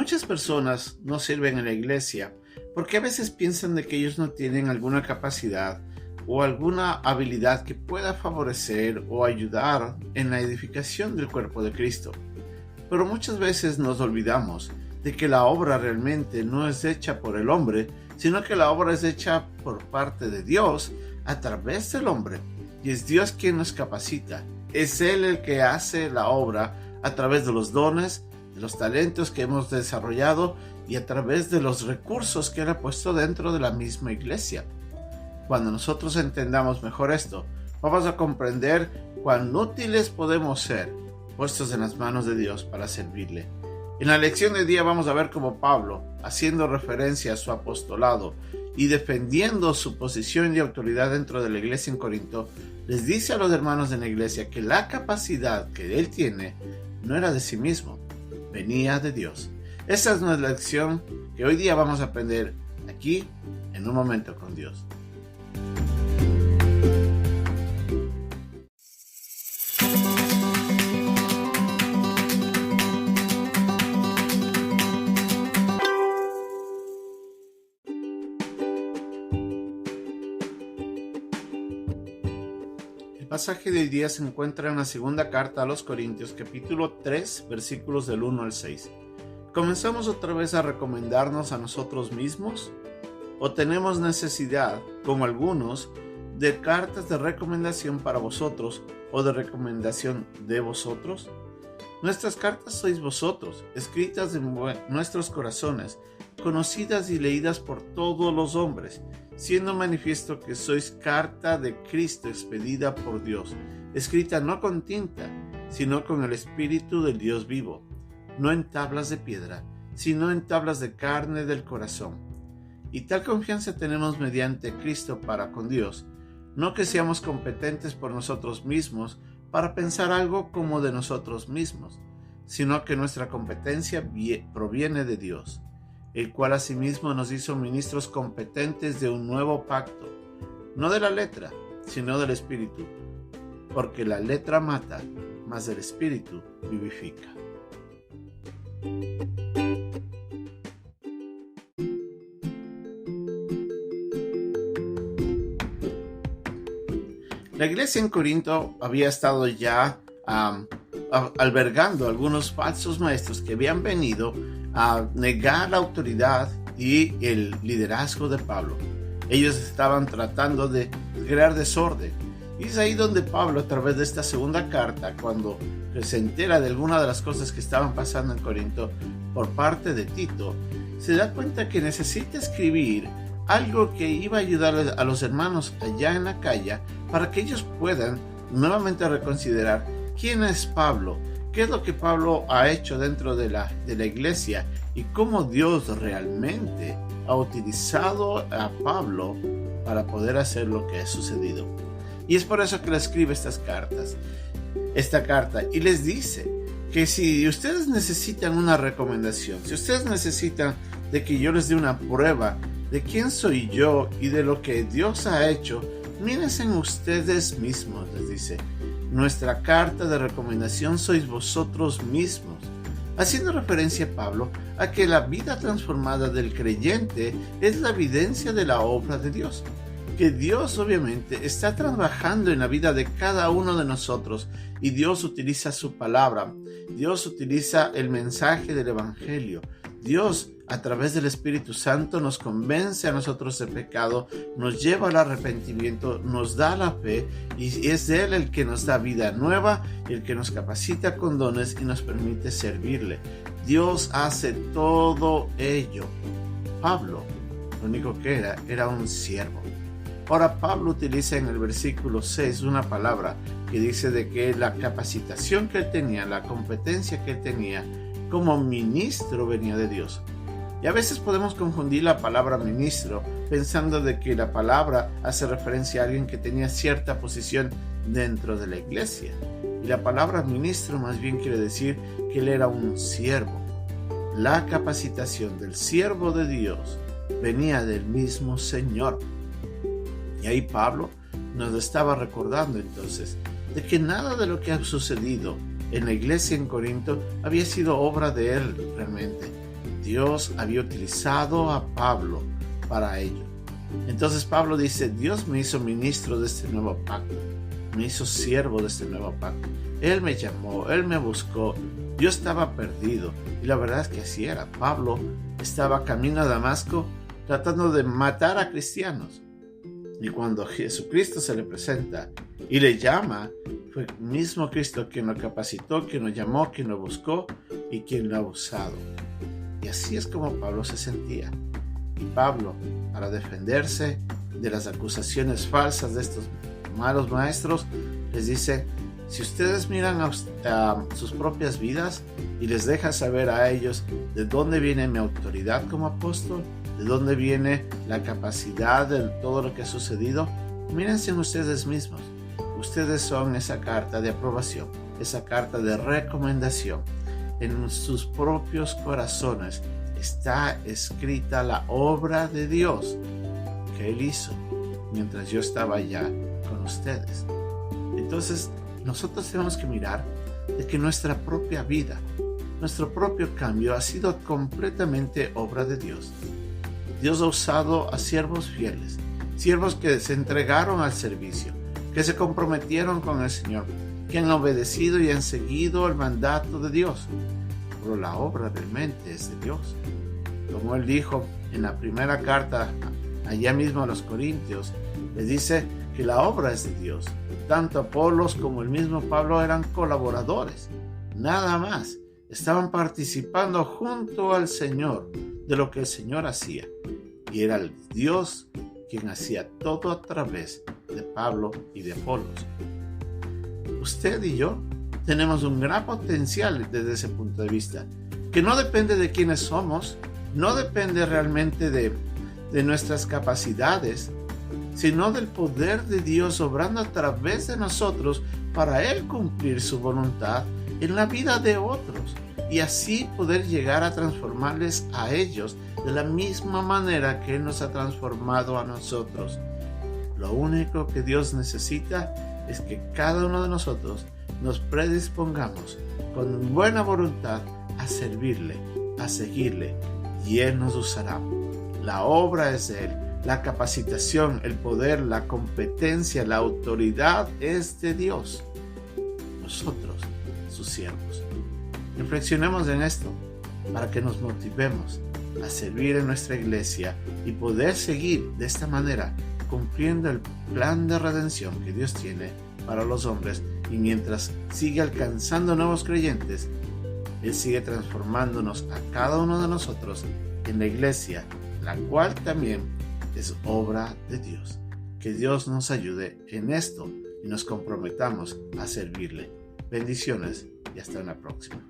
Muchas personas no sirven en la iglesia porque a veces piensan de que ellos no tienen alguna capacidad o alguna habilidad que pueda favorecer o ayudar en la edificación del cuerpo de Cristo. Pero muchas veces nos olvidamos de que la obra realmente no es hecha por el hombre, sino que la obra es hecha por parte de Dios a través del hombre. Y es Dios quien nos capacita. Es Él el que hace la obra a través de los dones, de los talentos que hemos desarrollado y a través de los recursos que Él ha puesto dentro de la misma iglesia. Cuando nosotros entendamos mejor esto, vamos a comprender cuán útiles podemos ser puestos en las manos de Dios para servirle. En la lección de día vamos a ver cómo Pablo, haciendo referencia a su apostolado y defendiendo su posición y autoridad dentro de la iglesia en Corinto, les dice a los hermanos de la iglesia que la capacidad que él tiene no era de sí mismo, venía de Dios. Esa es nuestra lección que hoy día vamos a aprender aquí en un momento con Dios. El pasaje de hoy día se encuentra en la segunda carta a los Corintios, capítulo 3, versículos del 1 al 6. ¿Comenzamos otra vez a recomendarnos a nosotros mismos? ¿O tenemos necesidad, como algunos, de cartas de recomendación para vosotros o de recomendación de vosotros? Nuestras cartas sois vosotros, escritas en nuestros corazones, conocidas y leídas por todos los hombres, siendo manifiesto que sois carta de Cristo expedida por Dios, escrita no con tinta, sino con el Espíritu del Dios vivo, no en tablas de piedra, sino en tablas de carne del corazón. Y tal confianza tenemos mediante Cristo para con Dios, no que seamos competentes por nosotros mismos para pensar algo como de nosotros mismos, sino que nuestra competencia proviene de Dios, el cual asimismo nos hizo ministros competentes de un nuevo pacto, no de la letra, sino del Espíritu, porque la letra mata, mas el Espíritu vivifica. La iglesia en Corinto había estado ya albergando algunos falsos maestros que habían venido a negar la autoridad y el liderazgo de Pablo. Ellos estaban tratando de crear desorden. Y es ahí donde Pablo, a través de esta segunda carta, cuando se entera de alguna de las cosas que estaban pasando en Corinto por parte de Tito, se da cuenta que necesita escribir algo que iba a ayudar a los hermanos allá en la calle para que ellos puedan nuevamente reconsiderar quién es Pablo, qué es lo que Pablo ha hecho dentro de la iglesia y cómo Dios realmente ha utilizado a Pablo para poder hacer lo que ha sucedido. Y es por eso que le escribe esta carta y les dice que si ustedes necesitan una recomendación, si ustedes necesitan de que yo les dé una prueba de quién soy yo y de lo que Dios ha hecho, mírense en ustedes mismos, les dice. Nuestra carta de recomendación sois vosotros mismos, haciendo referencia Pablo a que la vida transformada del creyente es la evidencia de la obra de Dios, que Dios obviamente está trabajando en la vida de cada uno de nosotros y Dios utiliza su palabra, Dios utiliza el mensaje del Evangelio, Dios a través del Espíritu Santo nos convence a nosotros de pecado, nos lleva al arrepentimiento, nos da la fe y es Él el que nos da vida nueva, el que nos capacita con dones y nos permite servirle. Dios hace todo ello. Pablo, lo único que era un siervo. Ahora Pablo utiliza en el versículo 6 una palabra que dice de que la capacitación que él tenía, la competencia que él tenía como ministro venía de Dios. Y a veces podemos confundir la palabra ministro pensando de que la palabra hace referencia a alguien que tenía cierta posición dentro de la iglesia. Y la palabra ministro más bien quiere decir que él era un siervo. La capacitación del siervo de Dios venía del mismo Señor. Y ahí Pablo nos estaba recordando entonces de que nada de lo que ha sucedido en la iglesia en Corinto había sido obra de él realmente. Dios había utilizado a Pablo para ello. Entonces Pablo dice, Dios me hizo ministro de este nuevo pacto, me hizo siervo de este nuevo pacto. Él me llamó, Él me buscó, yo estaba perdido. Y la verdad es que así era. Pablo estaba camino a Damasco tratando de matar a cristianos. Y cuando Jesucristo se le presenta y le llama, fue el mismo Cristo quien lo capacitó, quien lo llamó, quien lo buscó y quien lo ha usado. Y así es como Pablo se sentía. Y Pablo, para defenderse de las acusaciones falsas de estos malos maestros, les dice, si ustedes miran a sus propias vidas y les dejan saber a ellos de dónde viene mi autoridad como apóstol, de dónde viene la capacidad de todo lo que ha sucedido, mírense en ustedes mismos. Ustedes son esa carta de aprobación, esa carta de recomendación. En sus propios corazones está escrita la obra de Dios que Él hizo mientras yo estaba allá con ustedes. Entonces, nosotros tenemos que mirar de que nuestra propia vida, nuestro propio cambio ha sido completamente obra de Dios. Dios ha usado a siervos fieles, siervos que se entregaron al servicio, que se comprometieron con el Señor, que han obedecido y han seguido el mandato de Dios. Pero la obra realmente es de Dios. Como Él dijo en la primera carta, allá mismo a los Corintios, les dice que la obra es de Dios. Tanto Apolos como el mismo Pablo eran colaboradores, nada más. Estaban participando junto al Señor de lo que el Señor hacía. Y era el Dios quien hacía todo a través de Pablo y de Apolos. Usted y yo tenemos un gran potencial desde ese punto de vista, que no depende de quiénes somos, no depende realmente de nuestras capacidades, sino del poder de Dios obrando a través de nosotros para Él cumplir su voluntad en la vida de otros y así poder llegar a transformarles a ellos de la misma manera que Él nos ha transformado a nosotros. Lo único que Dios necesita es que cada uno de nosotros nos predispongamos con buena voluntad a servirle, a seguirle, y Él nos usará. La obra es de Él. La capacitación, el poder, la competencia, la autoridad es de Dios. Nosotros, sus siervos. Reflexionemos en esto para que nos motivemos a servir en nuestra iglesia y poder seguir de esta manera cumpliendo el plan de redención que Dios tiene para los hombres, y mientras sigue alcanzando nuevos creyentes, Él sigue transformándonos a cada uno de nosotros en la iglesia, la cual también es obra de Dios. Que Dios nos ayude en esto y nos comprometamos a servirle. Bendiciones y hasta una próxima.